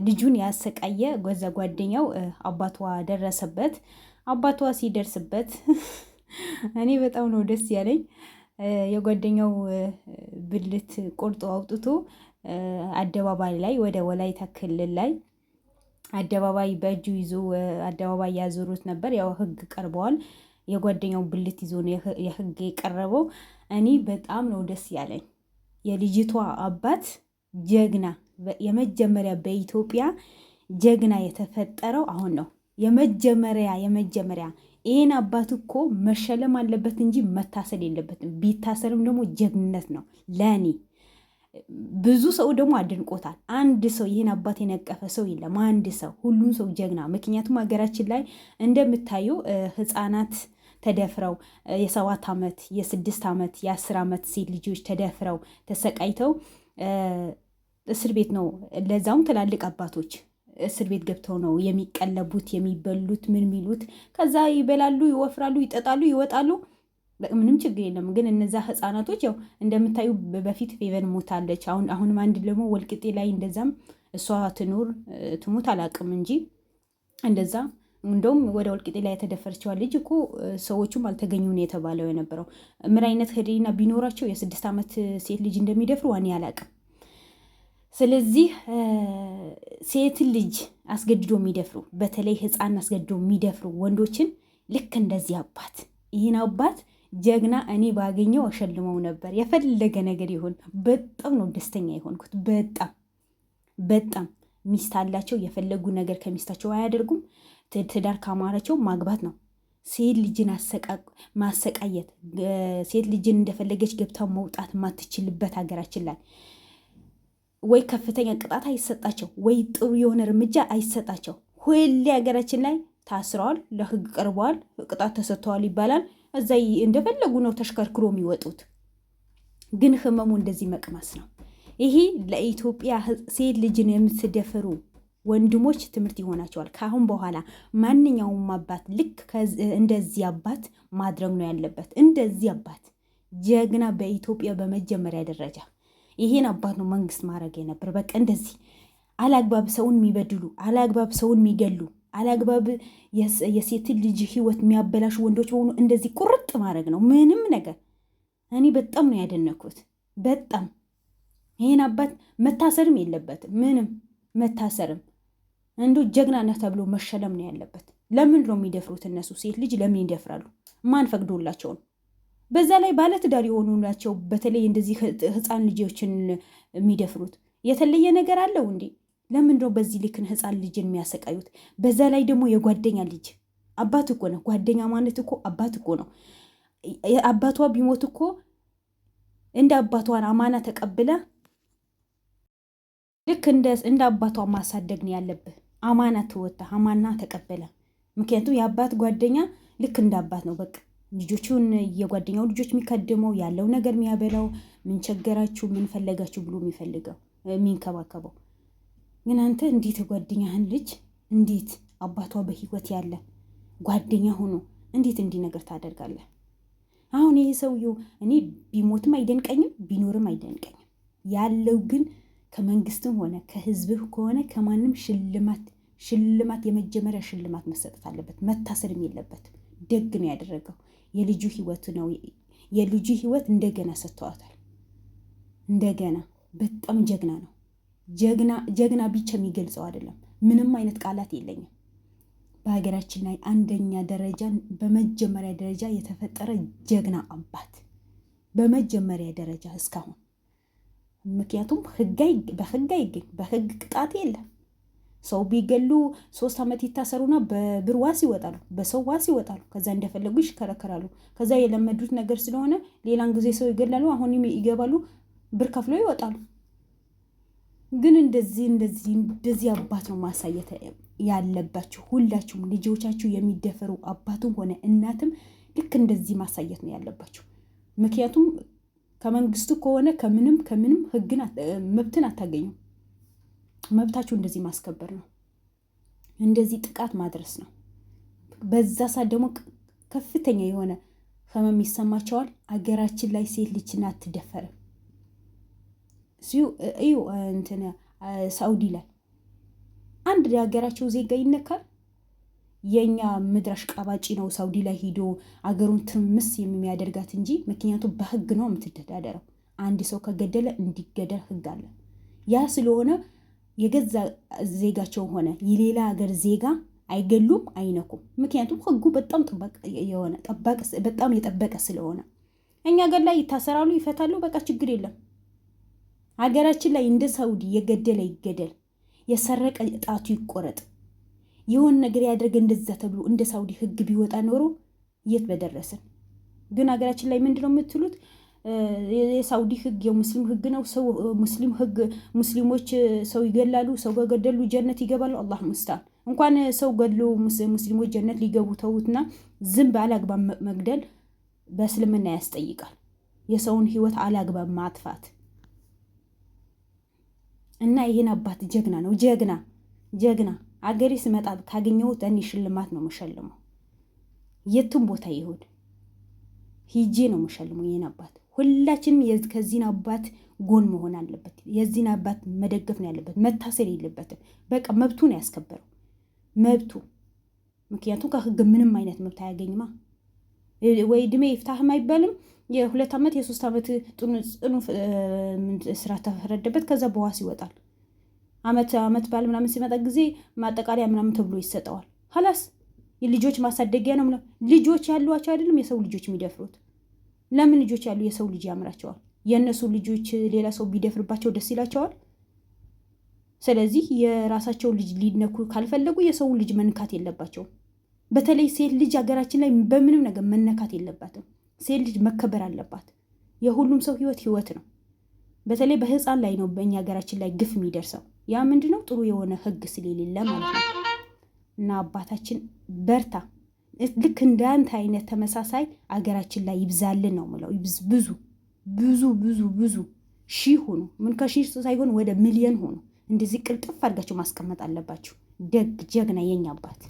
ልጁን ያሰቃየ ገዛ ጓደኛው አባቷ ደረሰበት። አባቷ ሲደርስበት እኔ በጣም ነው ደስ ያለኝ። የጓደኛው ብልት ቆርጦ አውጥቶ አደባባይ ላይ ወደ ወላይታ ክልል ላይ አደባባይ በእጁ ይዞ አደባባይ ያዞሩት ነበር። ያው ህግ ቀርበዋል። የጓደኛው ብልት ይዞ ነው የህግ የቀረበው። እኔ በጣም ነው ደስ ያለኝ። የልጅቷ አባት ጀግና፣ የመጀመሪያ በኢትዮጵያ ጀግና የተፈጠረው አሁን ነው። የመጀመሪያ ይህን አባት እኮ መሸለም አለበት እንጂ መታሰር የለበትም። ቢታሰርም ደግሞ ጀግንነት ነው ለእኔ። ብዙ ሰው ደግሞ አድንቆታል። አንድ ሰው ይህን አባት የነቀፈ ሰው የለም። አንድ ሰው፣ ሁሉም ሰው ጀግና። ምክንያቱም ሀገራችን ላይ እንደምታዩ ህፃናት ተደፍረው የ7 ዓመት የ6 ዓመት የ10 ዓመት ሴት ልጆች ተደፍረው ተሰቃይተው እስር ቤት ነው። ለዛውም ትላልቅ አባቶች እስር ቤት ገብተው ነው የሚቀለቡት፣ የሚበሉት፣ ምን ሚሉት። ከዛ ይበላሉ፣ ይወፍራሉ፣ ይጠጣሉ፣ ይወጣሉ። ምንም ችግር የለም። ግን እነዛ ህፃናቶች ያው እንደምታዩ በፊት ፌቨን ሞታለች። አሁንም አንድ ደግሞ ወልቅጤ ላይ እንደዛም እሷ ትኑር ትሙት አላውቅም እንጂ እንደዛ እንደውም ወደ ወልቅጤ ላይ የተደፈረችዋ ልጅ እኮ ሰዎቹም አልተገኙ ነው የተባለው የነበረው። ምን አይነት ህሊና ቢኖራቸው የ6 ዓመት ሴት ልጅ እንደሚደፍሩ እኔ አላውቅም። ስለዚህ ሴት ልጅ አስገድዶ የሚደፍሩ በተለይ ህፃን አስገድዶ የሚደፍሩ ወንዶችን ልክ እንደዚህ አባት፣ ይህን አባት ጀግና እኔ ባገኘው አሸልመው ነበር። የፈለገ ነገር ይሁን። በጣም ነው ደስተኛ የሆንኩት። በጣም ሚስት አላቸው። የፈለጉ ነገር ከሚስታቸው አያደርጉም። ትዳር ካማራቸው ማግባት ነው። ሴት ልጅን ማሰቃየት፣ ሴት ልጅን እንደፈለገች ገብታ መውጣት ማትችልበት ሀገራችን ላይ ወይ ከፍተኛ ቅጣት አይሰጣቸው፣ ወይ ጥሩ የሆነ እርምጃ አይሰጣቸው። ሁሌ ሀገራችን ላይ ታስረዋል፣ ለህግ ቀርበዋል፣ ቅጣት ተሰጥተዋል ይባላል። እዛ እንደፈለጉ ነው ተሽከርክሮ የሚወጡት። ግን ህመሙ እንደዚህ መቅመስ ነው። ይሄ ለኢትዮጵያ ሴት ልጅን የምትደፍሩ ወንድሞች ትምህርት ይሆናቸዋል። ከአሁን በኋላ ማንኛውም አባት ልክ እንደዚህ አባት ማድረግ ነው ያለበት። እንደዚህ አባት ጀግና በኢትዮጵያ በመጀመሪያ ደረጃ ይሄን አባት ነው መንግስት ማድረግ የነበር። በቃ እንደዚህ አላግባብ ሰውን የሚበድሉ፣ አላግባብ ሰውን የሚገሉ፣ አላግባብ የሴትን ልጅ ህይወት የሚያበላሹ ወንዶች በሆኑ እንደዚህ ቁርጥ ማድረግ ነው። ምንም ነገር እኔ በጣም ነው ያደነኩት። በጣም ይሄን አባት መታሰርም የለበትም። ምንም መታሰርም እንዶ ጀግና ነህ ተብሎ መሸለም ነው ያለበት። ለምን ነው የሚደፍሩት እነሱ? ሴት ልጅ ለምን ይደፍራሉ? ማን ፈቅዶላቸው ነው? በዛ ላይ ባለትዳር የሆኑ ናቸው። በተለይ እንደዚህ ህፃን ልጆችን የሚደፍሩት የተለየ ነገር አለው እንዴ? ለምን ነው በዚህ ልክን ህፃን ልጅን የሚያሰቃዩት? በዛ ላይ ደግሞ የጓደኛ ልጅ አባት እኮ ነው። ጓደኛ ማለት እኮ አባት እኮ ነው። አባቷ ቢሞት እኮ እንደ አባቷን አማና ተቀብለ ልክ እንደ አባቷ ማሳደግ ነው ያለብህ። አማና ትወጣ አማና ተቀበለ። ምክንያቱም የአባት ጓደኛ ልክ እንደ አባት ነው። በቃ ልጆቹን የጓደኛው ልጆች የሚከድመው ያለው ነገር የሚያበላው፣ ምን ቸገራችሁ ምን ፈለጋችሁ ብሎ የሚፈልገው የሚንከባከበው። ግን አንተ እንዴት ጓደኛህን ልጅ እንዴት አባቷ በህይወት ያለ ጓደኛ ሆኖ እንዴት እንዲህ ነገር ታደርጋለህ? አሁን ይሄ ሰውየው እኔ ቢሞትም አይደንቀኝም ቢኖርም አይደንቀኝም። ያለው ግን ከመንግስትም ሆነ ከህዝብህ ከሆነ ከማንም ሽልማት የመጀመሪያ ሽልማት መሰጠት አለበት። መታሰርም የለበትም። ደግ ነው ያደረገው። የልጁ ህይወት ነው። የልጁ ህይወት እንደገና ሰጥተዋታል። እንደገና በጣም ጀግና ነው። ጀግና ብቻ የሚገልጸው አይደለም። ምንም አይነት ቃላት የለኝም። በሀገራችን ላይ አንደኛ ደረጃ በመጀመሪያ ደረጃ የተፈጠረ ጀግና አባት በመጀመሪያ ደረጃ እስካሁን። ምክንያቱም በህግ አይገኝ፣ በህግ ቅጣት የለም። ሰው ቢገሉ 3 ዓመት ይታሰሩና በብር ዋስ ይወጣሉ፣ በሰው ዋስ ይወጣሉ። ከዛ እንደፈለጉ ይሽከረከራሉ። ከዛ የለመዱት ነገር ስለሆነ ሌላን ጊዜ ሰው ይገላሉ፣ አሁንም ይገባሉ፣ ብር ከፍሎ ይወጣሉ። ግን እንደዚህ አባት ነው ማሳየት ያለባችሁ። ሁላችሁም ልጆቻችሁ የሚደፈሩ አባቱም ሆነ እናትም ልክ እንደዚህ ማሳየት ነው ያለባችሁ። ምክንያቱም ከመንግስቱ ከሆነ ከምንም ህግን መብትን አታገኙም። መብታችሁ እንደዚህ ማስከበር ነው። እንደዚህ ጥቃት ማድረስ ነው። በዛ ሰዓት ደግሞ ከፍተኛ የሆነ ህመም ይሰማቸዋል። አገራችን ላይ ሴት ልጅን አትደፈርም። እዩ እንትን ሳውዲ ላይ አንድ የሀገራቸው ዜጋ ይነካል። የኛ ምድር አሽቃባጭ ነው ሳውዲ ላይ ሂዶ አገሩን ትምስ የሚያደርጋት እንጂ ምክንያቱም በህግ ነው የምትተዳደረው። አንድ ሰው ከገደለ እንዲገደል ህግ አለ። ያ ስለሆነ የገዛ ዜጋቸው ሆነ የሌላ ሀገር ዜጋ አይገሉም፣ አይነኩም። ምክንያቱም ህጉ በጣም በጣም የጠበቀ ስለሆነ እኛ ሀገር ላይ ይታሰራሉ፣ ይፈታሉ፣ በቃ ችግር የለም። ሀገራችን ላይ እንደ ሳውዲ የገደለ ይገደል፣ የሰረቀ ጣቱ ይቆረጥ፣ የሆነ ነገር ያደረገ እንደዛ ተብሎ እንደ ሳውዲ ህግ ቢወጣ ኖሮ የት በደረስን። ግን ሀገራችን ላይ ምንድን ነው የምትሉት? የሳውዲ ህግ የሙስሊም ህግ ነው። ሰው ሙስሊም ህግ ሙስሊሞች ሰው ይገላሉ፣ ሰው ከገደሉ ጀነት ይገባሉ። አላህ ሙስታን። እንኳን ሰው ገድሎ ሙስሊሞች ጀነት ሊገቡ ተውትና ዝም በአላግባብ መግደል በእስልምና ያስጠይቃል። የሰውን ህይወት አላግባብ ማጥፋት እና ይህን አባት ጀግና ነው። ጀግና አገሬ ስመጣ ካገኘሁት እኔ ሽልማት ነው የምሸልመው። የትም ቦታ ይሁን ሂጄ ነው የምሸልመው ይህን አባት። ሁላችንም ከዚህን አባት ጎን መሆን አለበት። የዚህን አባት መደገፍ ነው ያለበት። መታሰር የለበትም። በቃ መብቱ ነው ያስከበረው፣ መብቱ። ምክንያቱም ከህግ ምንም አይነት መብት አያገኝማ። ወይ ዕድሜ ይፍታህም አይባልም። የ2 ዓመት የ3 ዓመት ጽኑ ስራ ተፈረደበት። ከዛ በዋስ ይወጣል። አመት ባል ምናምን ሲመጣ ጊዜ ማጠቃለያ ምናምን ተብሎ ይሰጠዋል። ሀላስ የልጆች ማሳደጊያ ነው ምናምን። ልጆች ያሏቸው አይደለም የሰው ልጆች የሚደፍሩት። ለምን ልጆች ያሉ የሰው ልጅ ያምራቸዋል? የእነሱ ልጆች ሌላ ሰው ቢደፍርባቸው ደስ ይላቸዋል? ስለዚህ የራሳቸው ልጅ ሊነኩ ካልፈለጉ የሰውን ልጅ መንካት የለባቸውም። በተለይ ሴት ልጅ ሀገራችን ላይ በምንም ነገር መነካት የለባትም። ሴት ልጅ መከበር አለባት። የሁሉም ሰው ህይወት ነው። በተለይ በህፃን ላይ ነው በእኛ ሀገራችን ላይ ግፍ የሚደርሰው። ያ ምንድነው? ጥሩ የሆነ ህግ ስለሌለ ማለት ነው። እና አባታችን በርታ። ልክ እንዳንተ አይነት ተመሳሳይ አገራችን ላይ ይብዛልን ነው የምለው። ብዙ ሺህ ሆኑ። ምን ከሺህ ሳይሆን ወደ ሚሊዮን ሆኑ። እንደዚህ ቅልጥፍ አድርጋችሁ ማስቀመጥ አለባችሁ። ደግ ጀግና የኛ አባት